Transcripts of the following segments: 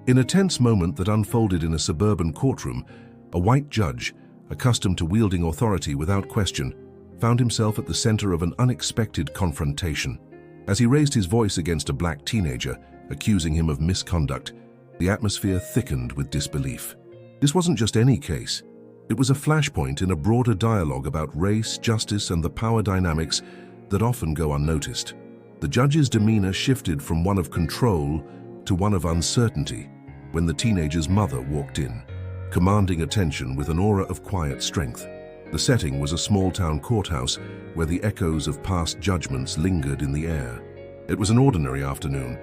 In a tense moment that unfolded in a suburban courtroom, a white judge, accustomed to wielding authority without question, found himself at the center of an unexpected confrontation. As he raised his voice against a black teenager, accusing him of misconduct, the atmosphere thickened with disbelief. This wasn't just any case. It was a flashpoint in a broader dialogue about race, justice, and the power dynamics that often go unnoticed. The judge's demeanor shifted from one of control to one of uncertainty when the teenager's mother walked in, commanding attention with an aura of quiet strength. The setting was a small-town courthouse where the echoes of past judgments lingered in the air. It was an ordinary afternoon,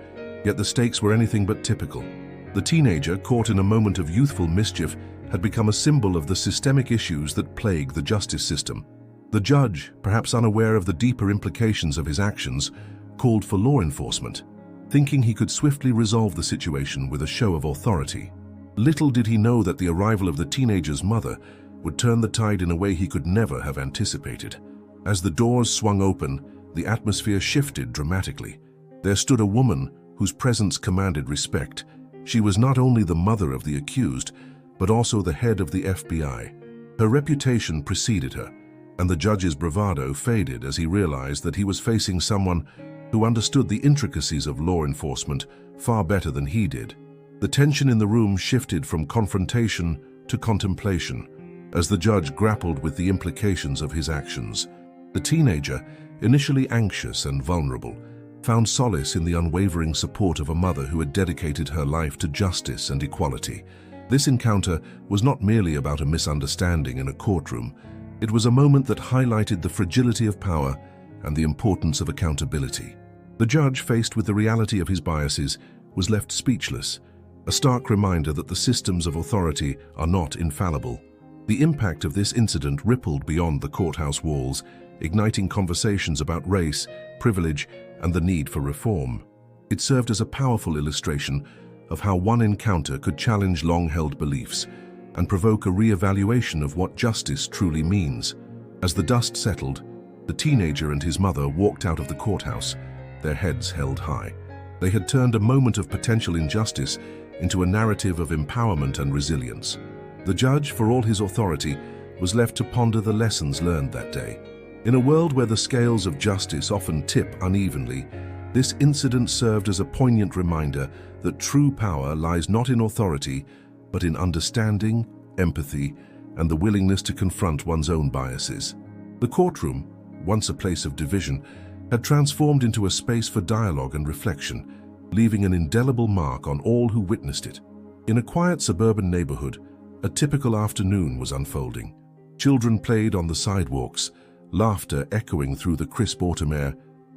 yet the stakes were anything but typical. The teenager, caught in a moment of youthful mischief, had become a symbol of the systemic issues that plague the justice system. The judge, perhaps unaware of the deeper implications of his actions, called for law enforcement, thinking he could swiftly resolve the situation with a show of authority. Little did he know that the arrival of the teenager's mother would turn the tide in a way he could never have anticipated. As the doors swung open, the atmosphere shifted dramatically. There stood a woman whose presence commanded respect. She was not only the mother of the accused, but also the head of the FBI. Her reputation preceded her, and the judge's bravado faded as he realized that he was facing someone who understood the intricacies of law enforcement far better than he did. The tension in the room shifted from confrontation to contemplation as the judge grappled with the implications of his actions. The teenager, initially anxious and vulnerable, found solace in the unwavering support of a mother who had dedicated her life to justice and equality. This encounter was not merely about a misunderstanding in a courtroom. It was a moment that highlighted the fragility of power and the importance of accountability. The judge, faced with the reality of his biases, was left speechless, a stark reminder that the systems of authority are not infallible. The impact of this incident rippled beyond the courthouse walls, igniting conversations about race, privilege, and the need for reform. It served as a powerful illustration of how one encounter could challenge long-held beliefs and provoke a re-evaluation of what justice truly means. As the dust settled, the teenager and his mother walked out of the courthouse, their heads held high. They had turned a moment of potential injustice into a narrative of empowerment and resilience. The judge, for all his authority, was left to ponder the lessons learned that day. In a world where the scales of justice often tip unevenly, this incident served as a poignant reminder that true power lies not in authority, but in understanding, empathy, and the willingness to confront one's own biases. The courtroom, once a place of division, had transformed into a space for dialogue and reflection, leaving an indelible mark on all who witnessed it. In a quiet suburban neighborhood, a typical afternoon was unfolding. Children played on the sidewalks, laughter echoing through the crisp autumn air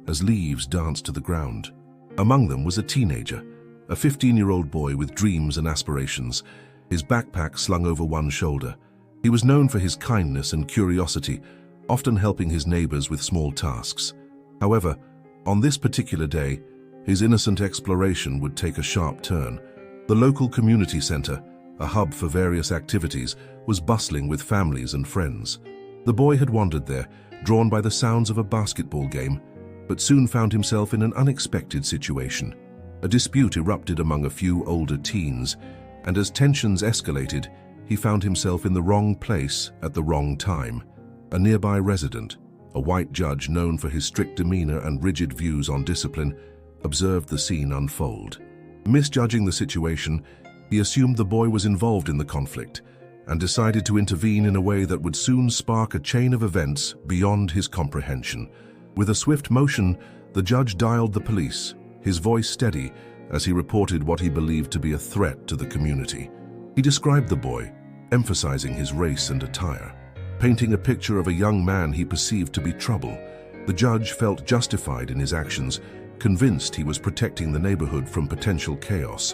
as leaves danced to the ground. Among them was a teenager, a 15-year-old boy with dreams and aspirations, his backpack slung over one shoulder. He was known for his kindness and curiosity, often helping his neighbors with small tasks. However, on this particular day, his innocent exploration would take a sharp turn. The local community center, a hub for various activities, was bustling with families and friends. The boy had wandered there, drawn by the sounds of a basketball game, but soon found himself in an unexpected situation. A dispute erupted among a few older teens, and as tensions escalated, he found himself in the wrong place at the wrong time. A nearby resident, a white judge known for his strict demeanor and rigid views on discipline, observed the scene unfold. Misjudging the situation, he assumed the boy was involved in the conflict and decided to intervene in a way that would soon spark a chain of events beyond his comprehension. With a swift motion, the judge dialed the police, his voice steady as he reported what he believed to be a threat to the community. He described the boy, emphasizing his race and attire, painting a picture of a young man he perceived to be trouble. The judge felt justified in his actions, convinced he was protecting the neighborhood from potential chaos.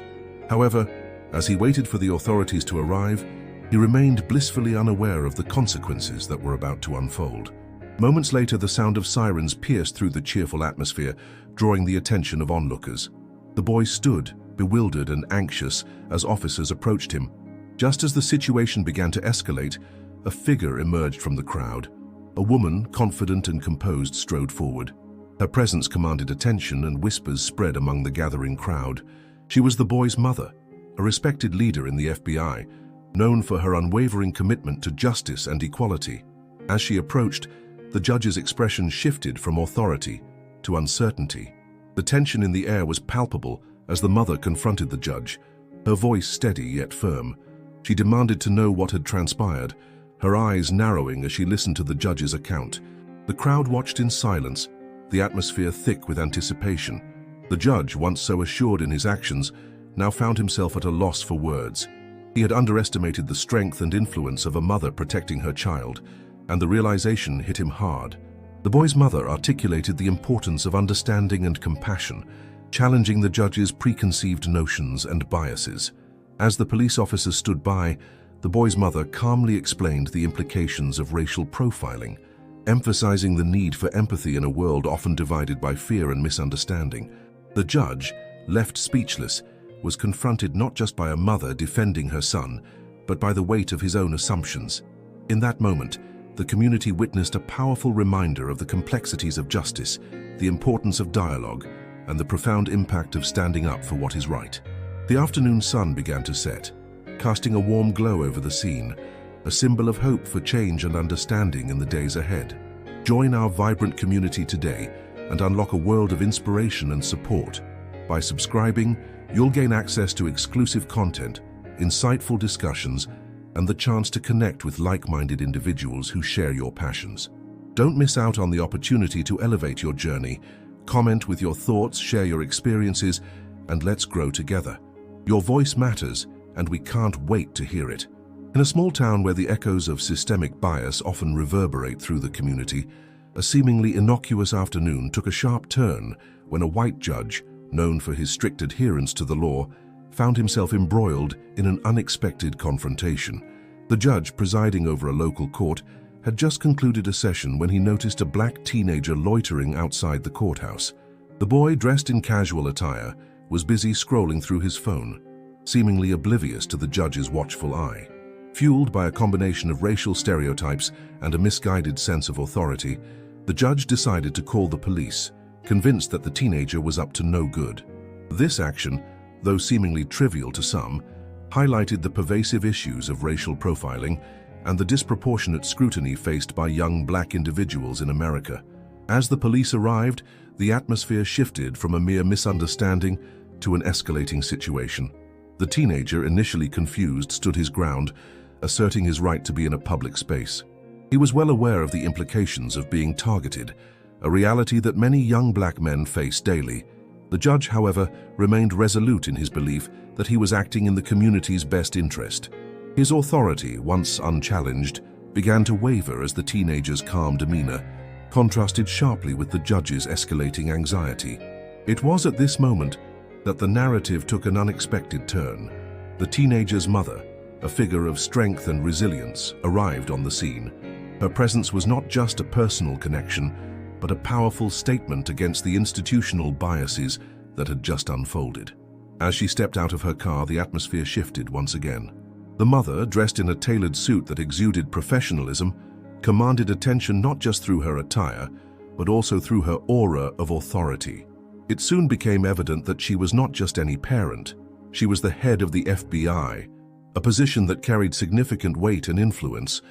However, as he waited for the authorities to arrive, he remained blissfully unaware of the consequences that were about to unfold. Moments later, the sound of sirens pierced through the cheerful atmosphere, drawing the attention of onlookers. The boy stood, bewildered and anxious, as officers approached him. Just as the situation began to escalate, a figure emerged from the crowd. A woman, confident and composed, strode forward. Her presence commanded attention, and whispers spread among the gathering crowd. She was the boy's mother, a respected leader in the FBI, known for her unwavering commitment to justice and equality. As she approached, the judge's expression shifted from authority to uncertainty. The tension in the air was palpable as the mother confronted the judge, her voice steady yet firm. She demanded to know what had transpired, her eyes narrowing as she listened to the judge's account. The crowd watched in silence, the atmosphere thick with anticipation. The judge, once so assured in his actions, now found himself at a loss for words. He had underestimated the strength and influence of a mother protecting her child, and the realization hit him hard. The boy's mother articulated the importance of understanding and compassion, challenging the judge's preconceived notions and biases. As the police officers stood by, the boy's mother calmly explained the implications of racial profiling, emphasizing the need for empathy in a world often divided by fear and misunderstanding. The judge, left speechless, was confronted not just by a mother defending her son, but by the weight of his own assumptions. In that moment, the community witnessed a powerful reminder of the complexities of justice, the importance of dialogue, and the profound impact of standing up for what is right. The afternoon sun began to set, casting a warm glow over the scene, a symbol of hope for change and understanding in the days ahead. Join our vibrant community today and unlock a world of inspiration and support. By subscribing, you'll gain access to exclusive content, insightful discussions, and the chance to connect with like-minded individuals who share your passions. Don't miss out on the opportunity to elevate your journey. Comment with your thoughts, share your experiences, and let's grow together. Your voice matters, and we can't wait to hear it. In a small town where the echoes of systemic bias often reverberate through the community, a seemingly innocuous afternoon took a sharp turn when a white judge, known for his strict adherence to the law, found himself embroiled in an unexpected confrontation. The judge, presiding over a local court, had just concluded a session when he noticed a black teenager loitering outside the courthouse. The boy, dressed in casual attire, was busy scrolling through his phone, seemingly oblivious to the judge's watchful eye. Fueled by a combination of racial stereotypes and a misguided sense of authority, the judge decided to call the police, convinced that the teenager was up to no good. This action, though seemingly trivial to some, highlighted the pervasive issues of racial profiling and the disproportionate scrutiny faced by young black individuals in America. As the police arrived, the atmosphere shifted from a mere misunderstanding to an escalating situation. The teenager, initially confused, stood his ground, asserting his right to be in a public space. He was well aware of the implications of being targeted, a reality that many young black men face daily. The judge, however, remained resolute in his belief that he was acting in the community's best interest. His authority, once unchallenged, began to waver as the teenager's calm demeanor contrasted sharply with the judge's escalating anxiety. It was at this moment that the narrative took an unexpected turn. The teenager's mother, a figure of strength and resilience, arrived on the scene. Her presence was not just a personal connection, but a powerful statement against the institutional biases that had just unfolded. As she stepped out of her car, the atmosphere shifted once again. The mother, dressed in a tailored suit that exuded professionalism, commanded attention not just through her attire, but also through her aura of authority. It soon became evident that she was not just any parent. She was the head of the FBI, a position that carried significant weight and influence.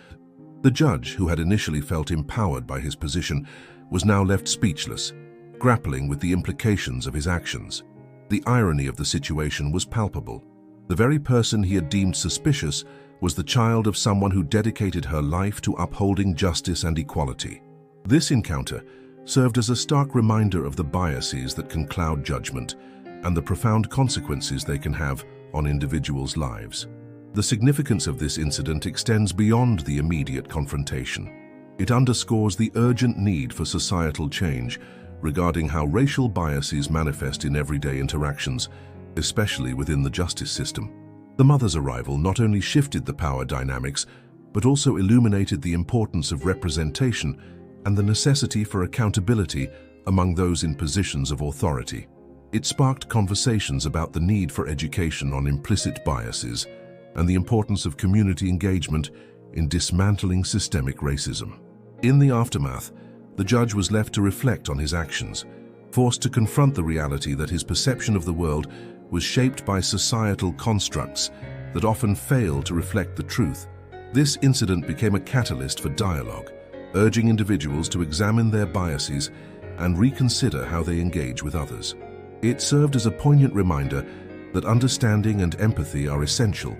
The judge, who had initially felt empowered by his position, was now left speechless, grappling with the implications of his actions. The irony of the situation was palpable. The very person he had deemed suspicious was the child of someone who dedicated her life to upholding justice and equality. This encounter served as a stark reminder of the biases that can cloud judgment and the profound consequences they can have on individuals' lives. The significance of this incident extends beyond the immediate confrontation. It underscores the urgent need for societal change regarding how racial biases manifest in everyday interactions, especially within the justice system. The mother's arrival not only shifted the power dynamics, but also illuminated the importance of representation and the necessity for accountability among those in positions of authority. It sparked conversations about the need for education on implicit biases and the importance of community engagement in dismantling systemic racism. In the aftermath, the judge was left to reflect on his actions, forced to confront the reality that his perception of the world was shaped by societal constructs that often fail to reflect the truth. This incident became a catalyst for dialogue, urging individuals to examine their biases and reconsider how they engage with others. It served as a poignant reminder that understanding and empathy are essential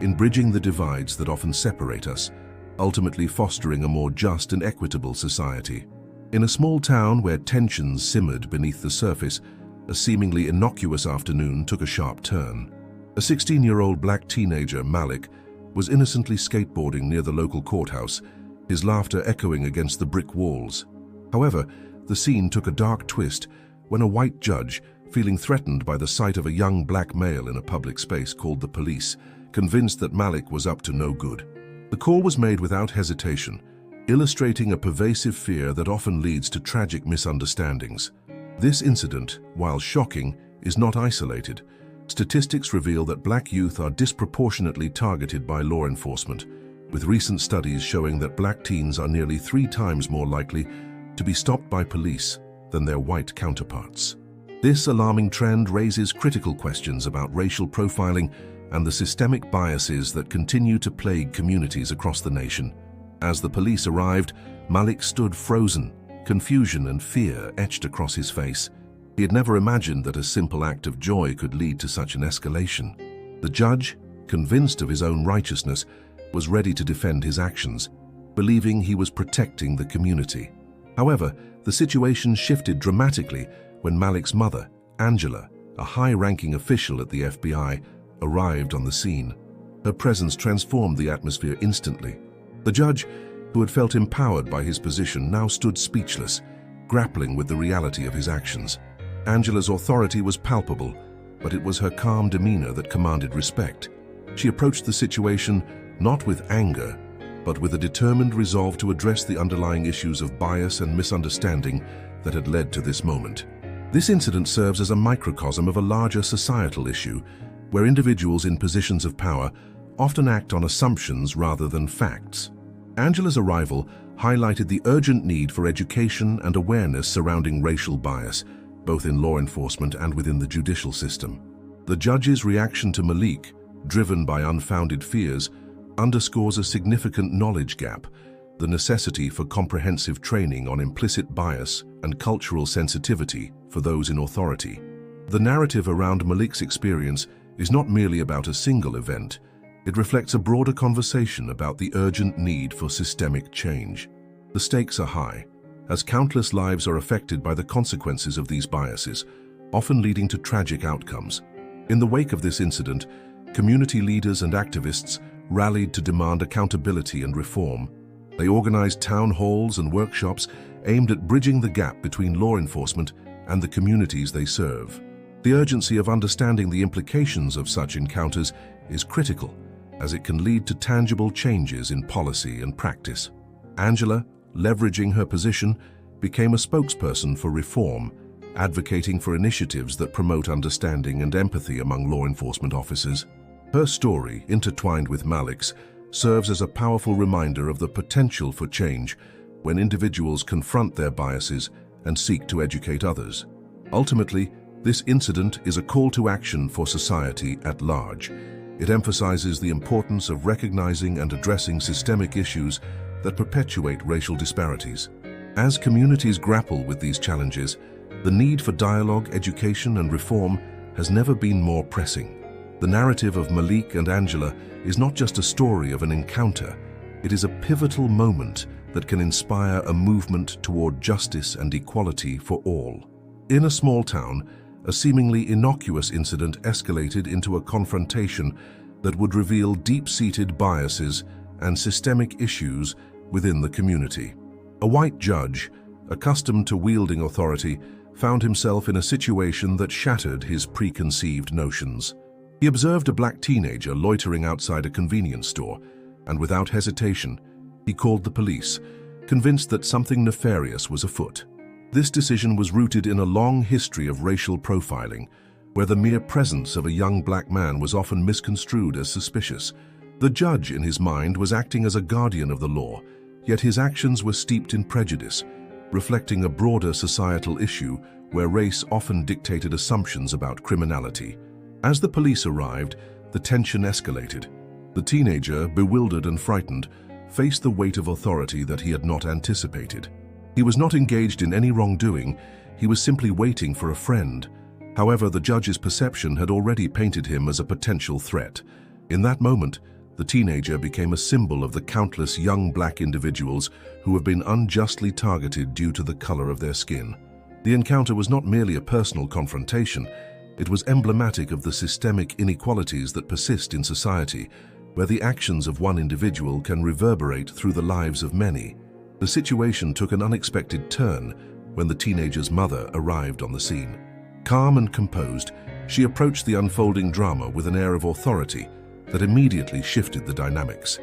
in bridging the divides that often separate us, ultimately fostering a more just and equitable society. In a small town where tensions simmered beneath the surface, a seemingly innocuous afternoon took a sharp turn. A 16-year-old black teenager, Malik, was innocently skateboarding near the local courthouse, his laughter echoing against the brick walls. However, the scene took a dark twist when a white judge, feeling threatened by the sight of a young black male in a public space, called the police, convinced that Malik was up to no good. The call was made without hesitation, illustrating a pervasive fear that often leads to tragic misunderstandings. This incident, while shocking, is not isolated. Statistics reveal that black youth are disproportionately targeted by law enforcement, with recent studies showing that black teens are nearly 3 times more likely to be stopped by police than their white counterparts. This alarming trend raises critical questions about racial profiling and the systemic biases that continue to plague communities across the nation. As the police arrived, Malik stood frozen, confusion and fear etched across his face. He had never imagined that a simple act of joy could lead to such an escalation. The judge, convinced of his own righteousness, was ready to defend his actions, believing he was protecting the community. However, the situation shifted dramatically when Malik's mother, Angela, a high-ranking official at the FBI, arrived on the scene. Her presence transformed the atmosphere instantly. The judge, who had felt empowered by his position, now stood speechless, grappling with the reality of his actions. Angela's authority was palpable, but it was her calm demeanor that commanded respect. She approached the situation not with anger, but with a determined resolve to address the underlying issues of bias and misunderstanding that had led to this moment. This incident serves as a microcosm of a larger societal issue, where individuals in positions of power often act on assumptions rather than facts. Angela's arrival highlighted the urgent need for education and awareness surrounding racial bias, both in law enforcement and within the judicial system. The judge's reaction to Malik, driven by unfounded fears, underscores a significant knowledge gap, the necessity for comprehensive training on implicit bias and cultural sensitivity for those in authority. The narrative around Malik's experience is not merely about a single event. It reflects a broader conversation about the urgent need for systemic change. The stakes are high, as countless lives are affected by the consequences of these biases, often leading to tragic outcomes. In the wake of this incident, community leaders and activists rallied to demand accountability and reform. They organized town halls and workshops aimed at bridging the gap between law enforcement and the communities they serve. The urgency of understanding the implications of such encounters is critical, as it can lead to tangible changes in policy and practice. Angela, leveraging her position, became a spokesperson for reform, advocating for initiatives that promote understanding and empathy among law enforcement officers. Her story, intertwined with Malik's, serves as a powerful reminder of the potential for change when individuals confront their biases and seek to educate others. Ultimately, this incident is a call to action for society at large. It emphasizes the importance of recognizing and addressing systemic issues that perpetuate racial disparities. As communities grapple with these challenges, the need for dialogue, education, and reform has never been more pressing. The narrative of Malik and Angela is not just a story of an encounter, it is a pivotal moment that can inspire a movement toward justice and equality for all. In a small town, a seemingly innocuous incident escalated into a confrontation that would reveal deep-seated biases and systemic issues within the community. A white judge, accustomed to wielding authority, found himself in a situation that shattered his preconceived notions. He observed a black teenager loitering outside a convenience store, and without hesitation, he called the police, convinced that something nefarious was afoot. This decision was rooted in a long history of racial profiling, where the mere presence of a young black man was often misconstrued as suspicious. The judge, in his mind, was acting as a guardian of the law, yet his actions were steeped in prejudice, reflecting a broader societal issue where race often dictated assumptions about criminality. As the police arrived, the tension escalated. The teenager, bewildered and frightened, faced the weight of authority that he had not anticipated. He was not engaged in any wrongdoing, he was simply waiting for a friend. However, the judge's perception had already painted him as a potential threat. In that moment, the teenager became a symbol of the countless young black individuals who have been unjustly targeted due to the color of their skin. The encounter was not merely a personal confrontation, it was emblematic of the systemic inequalities that persist in society, where the actions of one individual can reverberate through the lives of many. The situation took an unexpected turn when the teenager's mother arrived on the scene. Calm and composed, she approached the unfolding drama with an air of authority that immediately shifted the dynamics.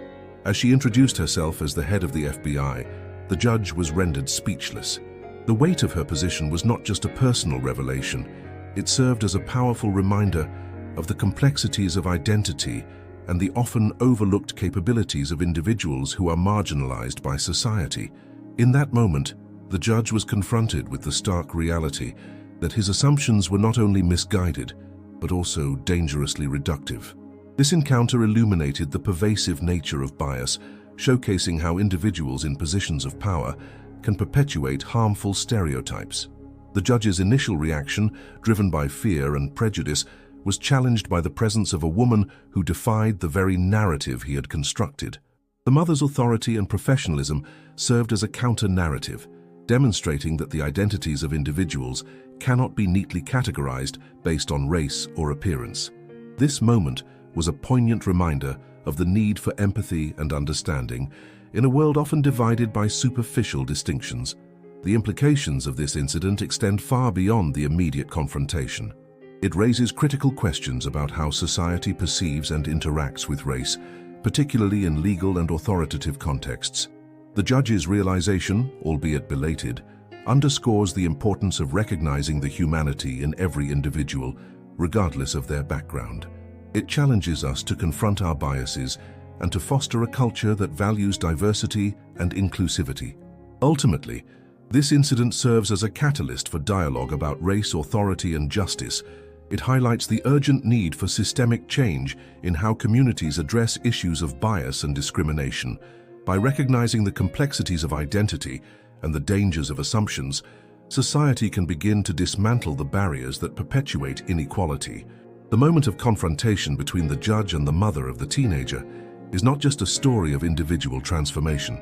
As she introduced herself as the head of the FBI, the judge was rendered speechless. The weight of her position was not just a personal revelation, it served as a powerful reminder of the complexities of identity and the often overlooked capabilities of individuals who are marginalized by society. In that moment, the judge was confronted with the stark reality that his assumptions were not only misguided, but also dangerously reductive. This encounter illuminated the pervasive nature of bias, showcasing how individuals in positions of power can perpetuate harmful stereotypes. The judge's initial reaction, driven by fear and prejudice, was challenged by the presence of a woman who defied the very narrative he had constructed. The mother's authority and professionalism served as a counter-narrative, demonstrating that the identities of individuals cannot be neatly categorized based on race or appearance. This moment was a poignant reminder of the need for empathy and understanding in a world often divided by superficial distinctions. The implications of this incident extend far beyond the immediate confrontation. It raises critical questions about how society perceives and interacts with race, particularly in legal and authoritative contexts. The judge's realization, albeit belated, underscores the importance of recognizing the humanity in every individual, regardless of their background. It challenges us to confront our biases and to foster a culture that values diversity and inclusivity. Ultimately, this incident serves as a catalyst for dialogue about race, authority, and justice. It highlights the urgent need for systemic change in how communities address issues of bias and discrimination. By recognizing the complexities of identity and the dangers of assumptions, society can begin to dismantle the barriers that perpetuate inequality. The moment of confrontation between the judge and the mother of the teenager is not just a story of individual transformation.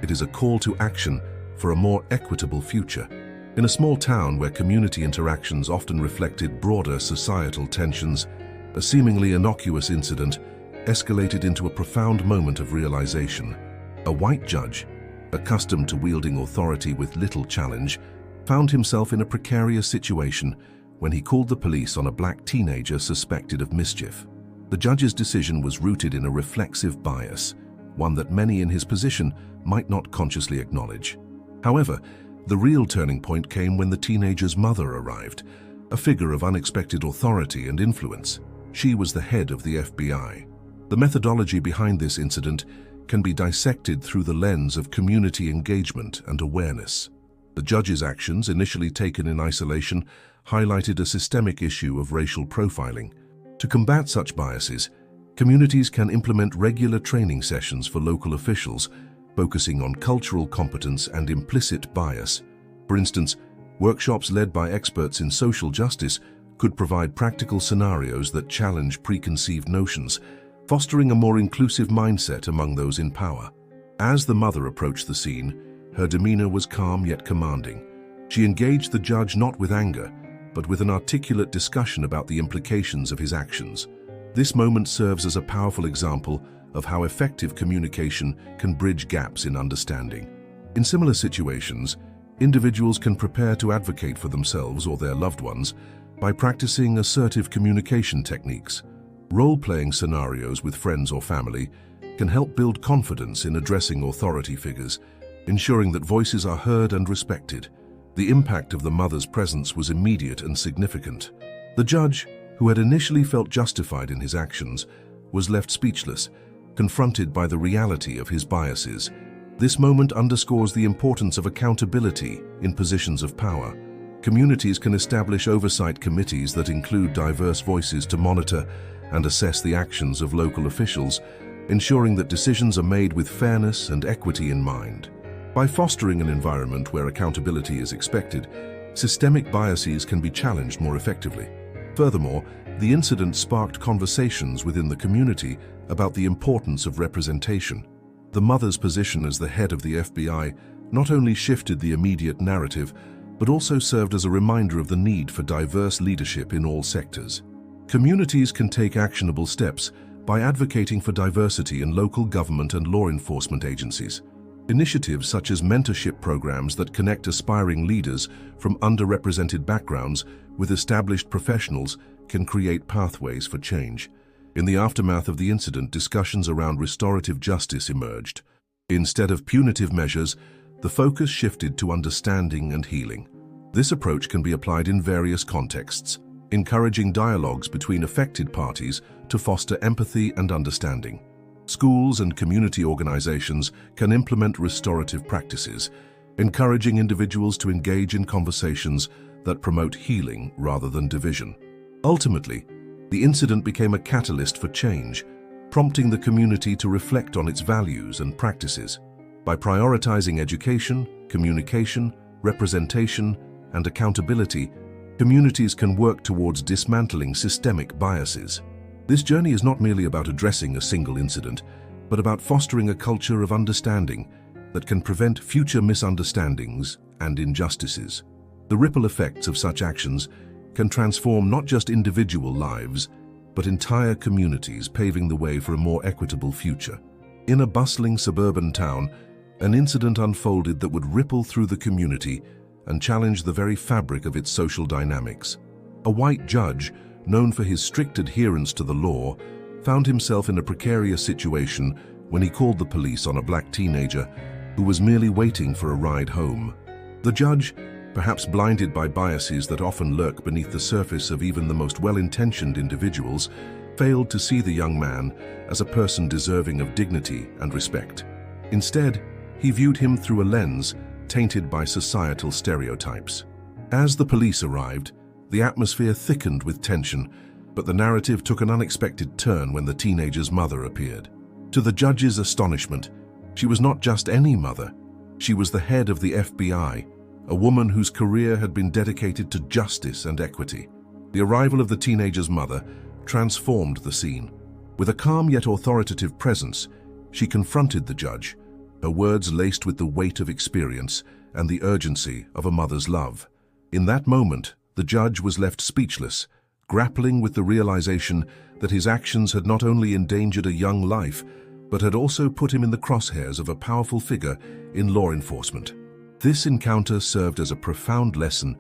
It is a call to action for a more equitable future. In a small town where community interactions often reflected broader societal tensions, a seemingly innocuous incident escalated into a profound moment of realization. A white judge, accustomed to wielding authority with little challenge, found himself in a precarious situation when he called the police on a black teenager suspected of mischief. The judge's decision was rooted in a reflexive bias, one that many in his position might not consciously acknowledge. However, the real turning point came when the teenager's mother arrived, a figure of unexpected authority and influence. She was the head of the FBI. The methodology behind this incident can be dissected through the lens of community engagement and awareness. The judge's actions, initially taken in isolation, highlighted a systemic issue of racial profiling. To combat such biases, communities can implement regular training sessions for local officials, focusing on cultural competence and implicit bias. For instance, workshops led by experts in social justice could provide practical scenarios that challenge preconceived notions, fostering a more inclusive mindset among those in power. As the mother approached the scene, her demeanor was calm yet commanding. She engaged the judge not with anger, but with an articulate discussion about the implications of his actions. This moment serves as a powerful example of how effective communication can bridge gaps in understanding. In similar situations, individuals can prepare to advocate for themselves or their loved ones by practicing assertive communication techniques. Role-playing scenarios with friends or family can help build confidence in addressing authority figures, ensuring that voices are heard and respected. The impact of the mother's presence was immediate and significant. The judge, who had initially felt justified in his actions, was left speechless, confronted by the reality of his biases. This moment underscores the importance of accountability in positions of power. Communities can establish oversight committees that include diverse voices to monitor and assess the actions of local officials, ensuring that decisions are made with fairness and equity in mind. By fostering an environment where accountability is expected, systemic biases can be challenged more effectively. Furthermore, the incident sparked conversations within the community about the importance of representation. The mother's position as the head of the FBI not only shifted the immediate narrative, but also served as a reminder of the need for diverse leadership in all sectors. Communities can take actionable steps by advocating for diversity in local government and law enforcement agencies. Initiatives such as mentorship programs that connect aspiring leaders from underrepresented backgrounds with established professionals can create pathways for change. In the aftermath of the incident, discussions around restorative justice emerged. Instead of punitive measures, the focus shifted to understanding and healing. This approach can be applied in various contexts, encouraging dialogues between affected parties to foster empathy and understanding. Schools and community organizations can implement restorative practices, encouraging individuals to engage in conversations that promote healing rather than division. Ultimately, the incident became a catalyst for change, prompting the community to reflect on its values and practices. By prioritizing education, communication, representation, and accountability, communities can work towards dismantling systemic biases. This journey is not merely about addressing a single incident, but about fostering a culture of understanding that can prevent future misunderstandings and injustices. The ripple effects of such actions can transform not just individual lives, but entire communities, paving the way for a more equitable future. In a bustling suburban town, an incident unfolded that would ripple through the community and challenge the very fabric of its social dynamics. A white judge, known for his strict adherence to the law, found himself in a precarious situation when he called the police on a black teenager who was merely waiting for a ride home. The judge, perhaps blinded by biases that often lurk beneath the surface of even the most well-intentioned individuals, failed to see the young man as a person deserving of dignity and respect. Instead, he viewed him through a lens tainted by societal stereotypes. As the police arrived, the atmosphere thickened with tension, but the narrative took an unexpected turn when the teenager's mother appeared. To the judge's astonishment, she was not just any mother. She was the head of the FBI, a woman whose career had been dedicated to justice and equity. The arrival of the teenager's mother transformed the scene. With a calm yet authoritative presence, she confronted the judge, her words laced with the weight of experience and the urgency of a mother's love. In that moment, the judge was left speechless, grappling with the realization that his actions had not only endangered a young life, but had also put him in the crosshairs of a powerful figure in law enforcement. This encounter served as a profound lesson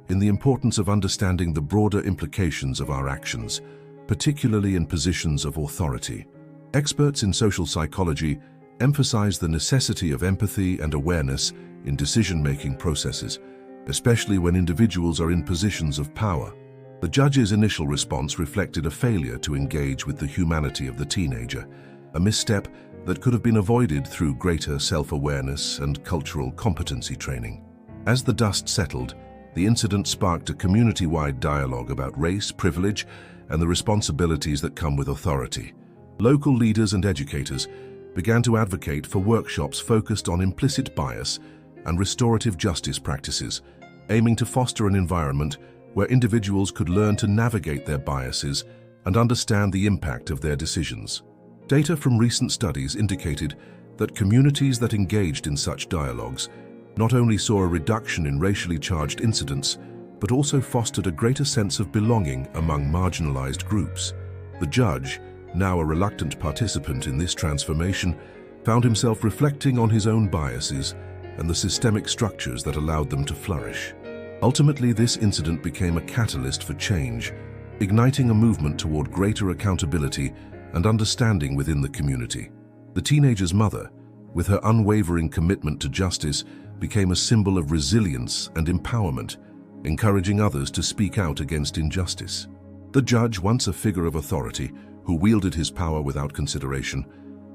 in the importance of understanding the broader implications of our actions, particularly in positions of authority. Experts in social psychology emphasize the necessity of empathy and awareness in decision-making processes, especially when individuals are in positions of power. The judge's initial response reflected a failure to engage with the humanity of the teenager, a misstep that could have been avoided through greater self-awareness and cultural competency training. As the dust settled, the incident sparked a community-wide dialogue about race, privilege, and the responsibilities that come with authority. Local leaders and educators began to advocate for workshops focused on implicit bias and restorative justice practices, aiming to foster an environment where individuals could learn to navigate their biases and understand the impact of their decisions. Data from recent studies indicated that communities that engaged in such dialogues not only saw a reduction in racially charged incidents, but also fostered a greater sense of belonging among marginalized groups. The judge, now a reluctant participant in this transformation, found himself reflecting on his own biases and the systemic structures that allowed them to flourish. Ultimately, this incident became a catalyst for change, igniting a movement toward greater accountability and understanding within the community. The teenager's mother, with her unwavering commitment to justice, became a symbol of resilience and empowerment, encouraging others to speak out against injustice. The judge, once a figure of authority who wielded his power without consideration,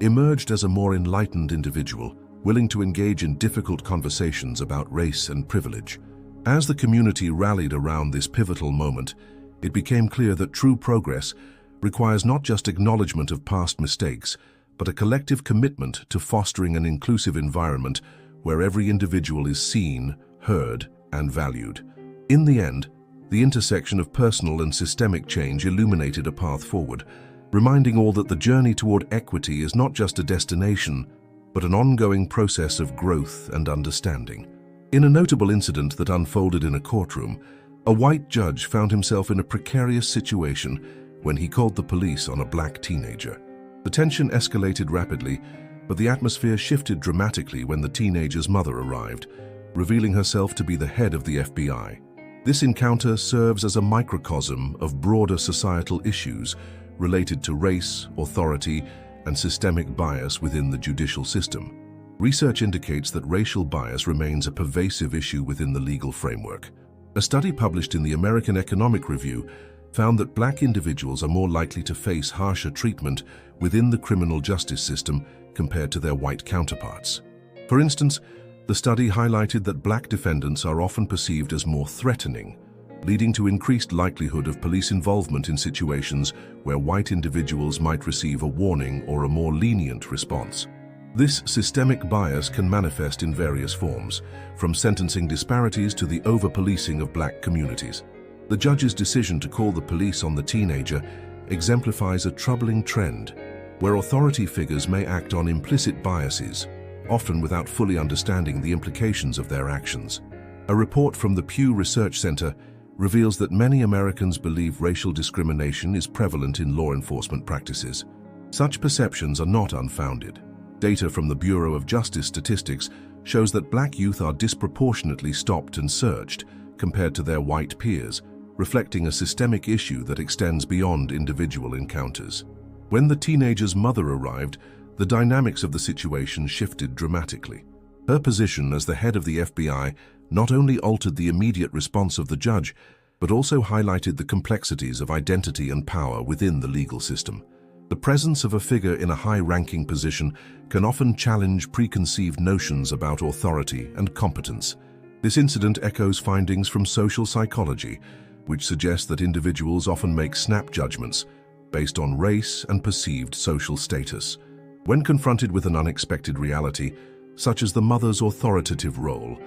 emerged as a more enlightened individual, willing to engage in difficult conversations about race and privilege. As the community rallied around this pivotal moment, it became clear that true progress requires not just acknowledgement of past mistakes, but a collective commitment to fostering an inclusive environment where every individual is seen, heard, and valued. In the end, the intersection of personal and systemic change illuminated a path forward, reminding all that the journey toward equity is not just a destination, but an ongoing process of growth and understanding. In a notable incident that unfolded in a courtroom, a white judge found himself in a precarious situation when he called the police on a black teenager. The tension escalated rapidly, but the atmosphere shifted dramatically when the teenager's mother arrived, revealing herself to be the head of the FBI. This encounter serves as a microcosm of broader societal issues related to race, authority, and systemic bias within the judicial system. Research indicates that racial bias remains a pervasive issue within the legal framework. A study published in the American Economic Review found that black individuals are more likely to face harsher treatment within the criminal justice system compared to their white counterparts. For instance, the study highlighted that black defendants are often perceived as more threatening, leading to increased likelihood of police involvement in situations where white individuals might receive a warning or a more lenient response. This systemic bias can manifest in various forms, from sentencing disparities to the over-policing of black communities. The judge's decision to call the police on the teenager exemplifies a troubling trend, where authority figures may act on implicit biases, often without fully understanding the implications of their actions. A report from the Pew Research Center reveals that many Americans believe racial discrimination is prevalent in law enforcement practices. Such perceptions are not unfounded. Data from the Bureau of Justice Statistics shows that black youth are disproportionately stopped and searched compared to their white peers, reflecting a systemic issue that extends beyond individual encounters. When the teenager's mother arrived, the dynamics of the situation shifted dramatically. Her position as the head of the FBI not only altered the immediate response of the judge, but also highlighted the complexities of identity and power within the legal system. The presence of a figure in a high-ranking position can often challenge preconceived notions about authority and competence. This incident echoes findings from social psychology, which suggests that individuals often make snap judgments based on race and perceived social status. When confronted with an unexpected reality, such as the mother's authoritative role,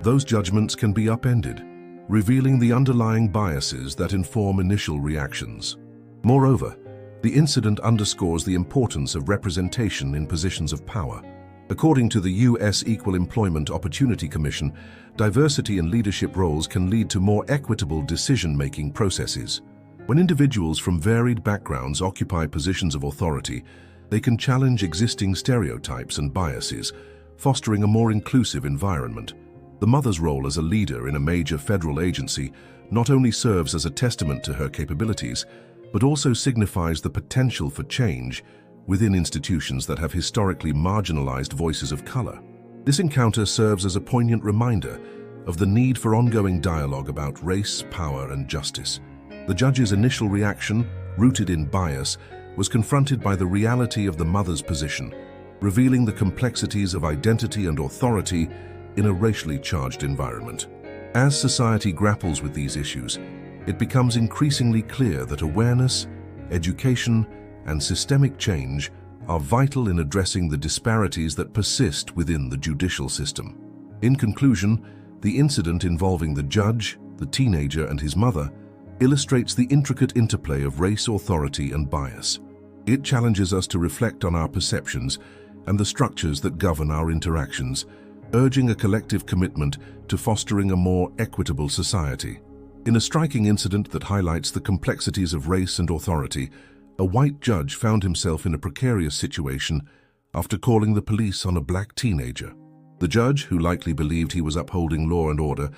those judgments can be upended, revealing the underlying biases that inform initial reactions. Moreover, the incident underscores the importance of representation in positions of power. According to the U.S. Equal Employment Opportunity Commission, diversity in leadership roles can lead to more equitable decision-making processes. When individuals from varied backgrounds occupy positions of authority, they can challenge existing stereotypes and biases, fostering a more inclusive environment. The mother's role as a leader in a major federal agency not only serves as a testament to her capabilities, but also signifies the potential for change within institutions that have historically marginalized voices of color. This encounter serves as a poignant reminder of the need for ongoing dialogue about race, power, and justice. The judge's initial reaction, rooted in bias, was confronted by the reality of the mother's position, revealing the complexities of identity and authority in a racially charged environment. As society grapples with these issues, it becomes increasingly clear that awareness, education, and systemic change are vital in addressing the disparities that persist within the judicial system. In conclusion, the incident involving the judge, the teenager, and his mother illustrates the intricate interplay of race, authority, and bias. It challenges us to reflect on our perceptions and the structures that govern our interactions, urging a collective commitment to fostering a more equitable society. In a striking incident that highlights the complexities of race and authority, a white judge found himself in a precarious situation after calling the police on a black teenager. The judge, who likely believed he was upholding law and order,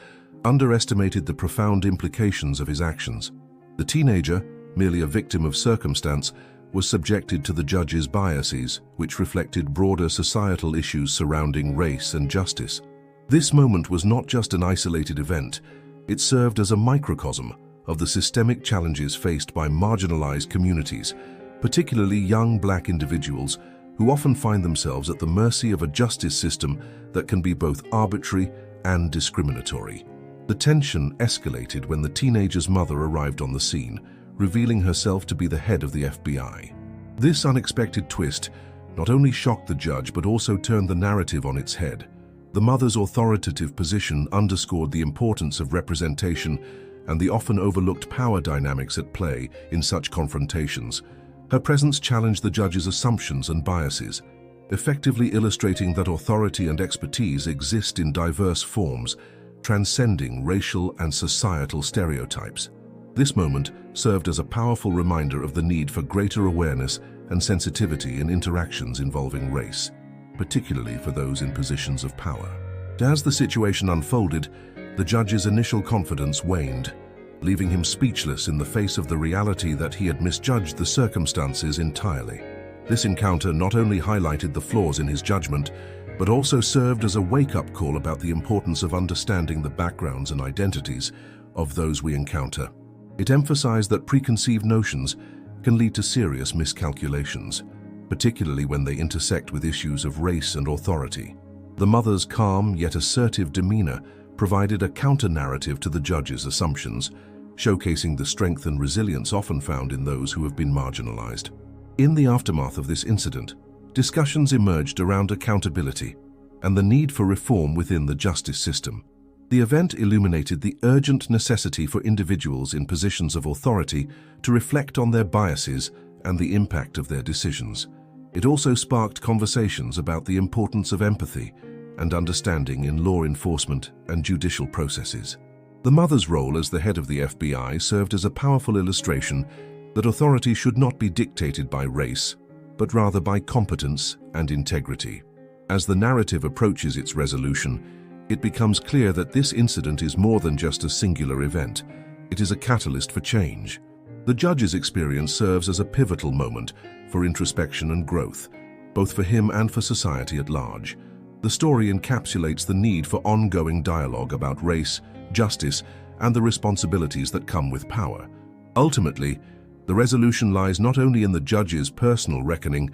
underestimated the profound implications of his actions. The teenager, merely a victim of circumstance, was subjected to the judge's biases, which reflected broader societal issues surrounding race and justice. This moment was not just an isolated event. It served as a microcosm of the systemic challenges faced by marginalized communities, particularly young black individuals who often find themselves at the mercy of a justice system that can be both arbitrary and discriminatory. The tension escalated when the teenager's mother arrived on the scene, revealing herself to be the head of the FBI. This unexpected twist not only shocked the judge but also turned the narrative on its head. The mother's authoritative position underscored the importance of representation and the often overlooked power dynamics at play in such confrontations. Her presence challenged the judge's assumptions and biases, effectively illustrating that authority and expertise exist in diverse forms, transcending racial and societal stereotypes. This moment served as a powerful reminder of the need for greater awareness and sensitivity in interactions involving race, particularly for those in positions of power. As the situation unfolded, the judge's initial confidence waned, leaving him speechless in the face of the reality that he had misjudged the circumstances entirely. This encounter not only highlighted the flaws in his judgment, but also served as a wake-up call about the importance of understanding the backgrounds and identities of those we encounter. It emphasized that preconceived notions can lead to serious miscalculations, particularly when they intersect with issues of race and authority. The mother's calm yet assertive demeanor provided a counter-narrative to the judge's assumptions, showcasing the strength and resilience often found in those who have been marginalized. In the aftermath of this incident, discussions emerged around accountability and the need for reform within the justice system. The event illuminated the urgent necessity for individuals in positions of authority to reflect on their biases and the impact of their decisions. It also sparked conversations about the importance of empathy and understanding in law enforcement and judicial processes. The mother's role as the head of the FBI served as a powerful illustration that authority should not be dictated by race, but rather by competence and integrity. As the narrative approaches its resolution, it becomes clear that this incident is more than just a singular event. It is a catalyst for change. The judge's experience serves as a pivotal moment for introspection and growth, both for him and for society at large. The story encapsulates the need for ongoing dialogue about race, justice, and the responsibilities that come with power. Ultimately, the resolution lies not only in the judge's personal reckoning,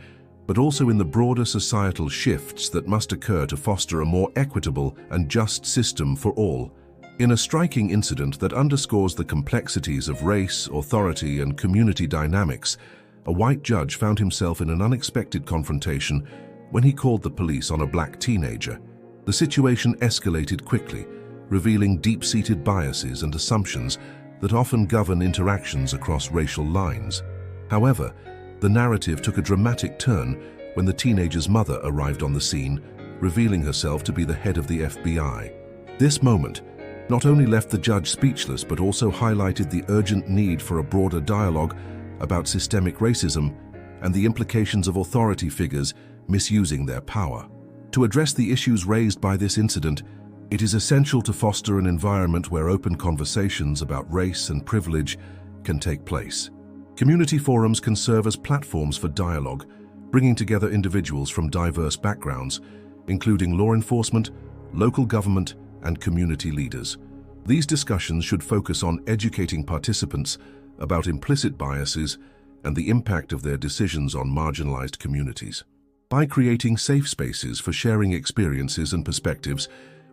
but also in the broader societal shifts that must occur to foster a more equitable and just system for all. In a striking incident that underscores the complexities of race, authority, and community dynamics, a white judge found himself in an unexpected confrontation when he called the police on a black teenager. The situation escalated quickly, revealing deep-seated biases and assumptions that often govern interactions across racial lines. However, the narrative took a dramatic turn when the teenager's mother arrived on the scene, revealing herself to be the head of the FBI. This moment not only left the judge speechless but also highlighted the urgent need for a broader dialogue about systemic racism and the implications of authority figures misusing their power. To address the issues raised by this incident, it is essential to foster an environment where open conversations about race and privilege can take place. Community forums can serve as platforms for dialogue, bringing together individuals from diverse backgrounds, including law enforcement, local government, and community leaders. These discussions should focus on educating participants about implicit biases and the impact of their decisions on marginalized communities. By creating safe spaces for sharing experiences and perspectives,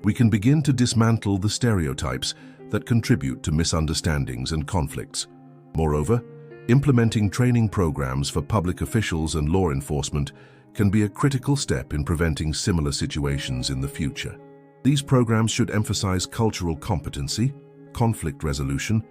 we can begin to dismantle the stereotypes that contribute to misunderstandings and conflicts. Moreover, implementing training programs for public officials and law enforcement can be a critical step in preventing similar situations in the future. These programs should emphasize cultural competency, conflict resolution,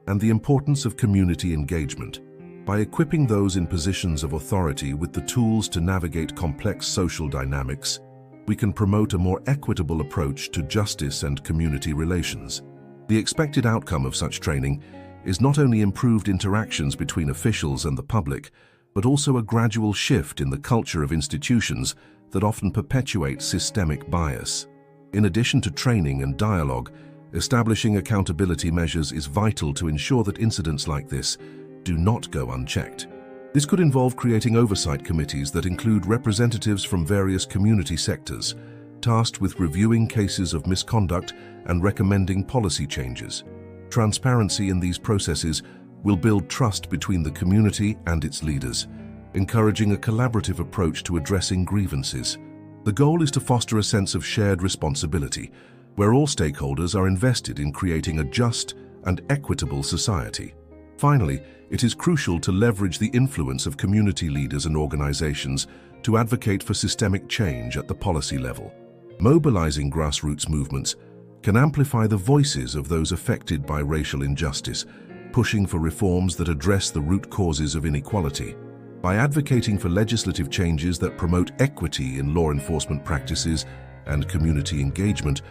and the importance of community engagement. By equipping those in positions of authority with the tools to navigate complex social dynamics, we can promote a more equitable approach to justice and community relations. The expected outcome of such training is not only improved interactions between officials and the public, but also a gradual shift in the culture of institutions that often perpetuate systemic bias. In addition to training and dialogue, establishing accountability measures is vital to ensure that incidents like this do not go unchecked. This could involve creating oversight committees that include representatives from various community sectors, tasked with reviewing cases of misconduct and recommending policy changes. Transparency in these processes will build trust between the community and its leaders, encouraging a collaborative approach to addressing grievances. The goal is to foster a sense of shared responsibility, where all stakeholders are invested in creating a just and equitable society. Finally, it is crucial to leverage the influence of community leaders and organizations to advocate for systemic change at the policy level. Mobilizing grassroots movements can amplify the voices of those affected by racial injustice, pushing for reforms that address the root causes of inequality. By advocating for legislative changes that promote equity in law enforcement practices and community engagement,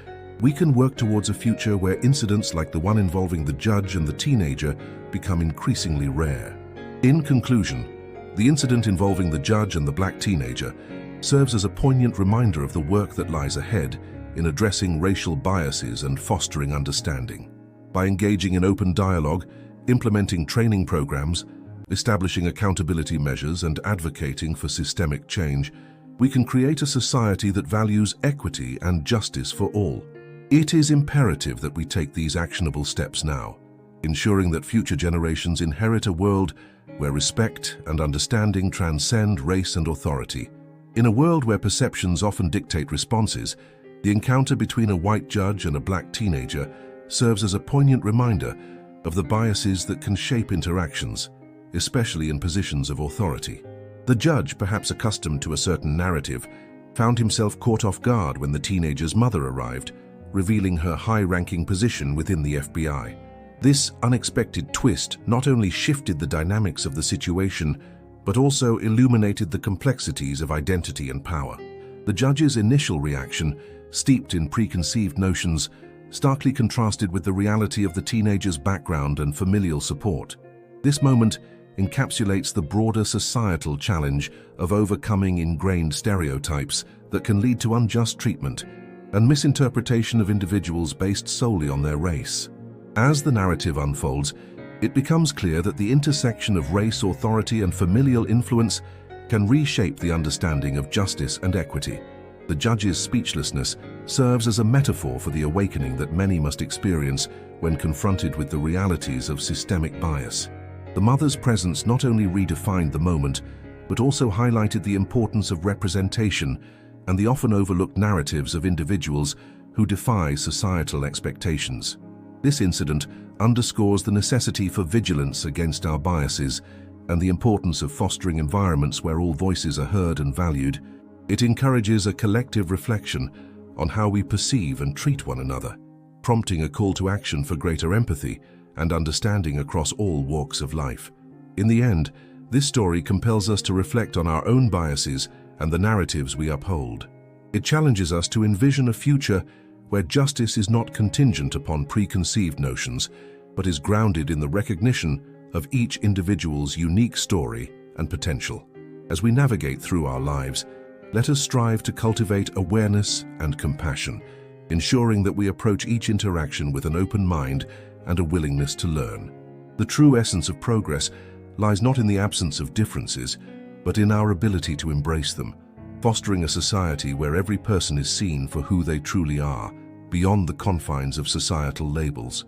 we can work towards a future where incidents like the one involving the judge and the teenager become increasingly rare. In conclusion, the incident involving the judge and the black teenager serves as a poignant reminder of the work that lies ahead in addressing racial biases and fostering understanding. By engaging in open dialogue, implementing training programs, establishing accountability measures, and advocating for systemic change, we can create a society that values equity and justice for all. It is imperative that we take these actionable steps now, ensuring that future generations inherit a world where respect and understanding transcend race and authority. In a world where perceptions often dictate responses, the encounter between a white judge and a black teenager serves as a poignant reminder of the biases that can shape interactions, especially in positions of authority. The judge, perhaps accustomed to a certain narrative, found himself caught off guard when the teenager's mother arrived, revealing her high-ranking position within the FBI. This unexpected twist not only shifted the dynamics of the situation, but also illuminated the complexities of identity and power. The judge's initial reaction, steeped in preconceived notions, starkly contrasted with the reality of the teenager's background and familial support. This moment encapsulates the broader societal challenge of overcoming ingrained stereotypes that can lead to unjust treatment and misinterpretation of individuals based solely on their race. As the narrative unfolds, it becomes clear that the intersection of race, authority, and familial influence can reshape the understanding of justice and equity. The judge's speechlessness serves as a metaphor for the awakening that many must experience when confronted with the realities of systemic bias. The mother's presence not only redefined the moment, but also highlighted the importance of representation and the often overlooked narratives of individuals who defy societal expectations. This incident underscores the necessity for vigilance against our biases and the importance of fostering environments where all voices are heard and valued. It encourages a collective reflection on how we perceive and treat one another, prompting a call to action for greater empathy and understanding across all walks of life. In the end, this story compels us to reflect on our own biases and the narratives we uphold. It challenges us to envision a future where justice is not contingent upon preconceived notions, but is grounded in the recognition of each individual's unique story and potential. As we navigate through our lives, let us strive to cultivate awareness and compassion, ensuring that we approach each interaction with an open mind and a willingness to learn. The true essence of progress lies not in the absence of differences, but in our ability to embrace them, fostering a society where every person is seen for who they truly are, beyond the confines of societal labels.